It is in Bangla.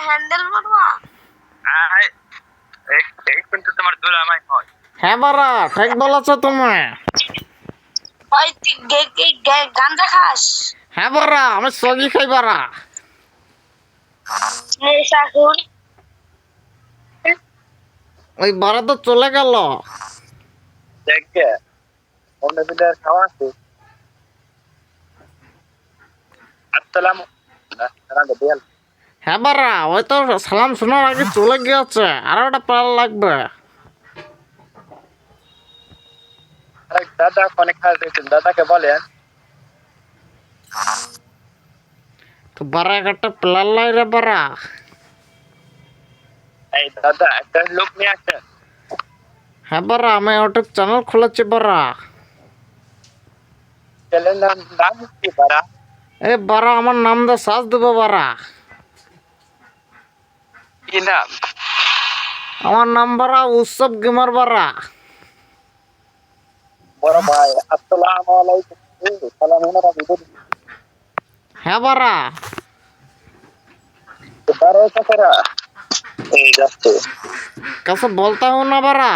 হ্যান্ডেল মারবা এক কিন্তু তোমার দুলা আমায় হয়। হ্যাঁ বারা ঠিক বলেছ তুমি। ওই তুই গাঞ্জা খাস? হ্যাঁ বারা আমি সবই খাই বারা। শাশুড় ওই বারা তো চলে গেল। দেখে অন্য বিদার খাওয়া আছে। আসসালাম দিয়াল। হ্যাঁ বারা ওই তো সালাম শোনার আগে চলে গিয়েছে, আরো একটা পাল লাগবে। আরে দাদা অনেক কাজ দিয়েছেন, দাদাকে বলেন তো বারা একটা প্লান লাই রে বারা। এই দাদা একটা লোক নিয়ে আসেন। হ্যাঁ বারা আমি ইউটিউব চ্যানেল খুলেছি বারা। চ্যানেলের নাম কি বাড়া? এ বারা আমার নাম দিয়ে সার্চ দেবো বারা। কি নাম? আমার নাম বারা উৎসব গেমার বারা। বড় ভাই আসসালামু আলাইকুম। সালাম ওনারা বিদায়। হ্যাঁ বারা বারো টাকা এই যাচ্ছে। कैसे बोलता हूँ ना बारा।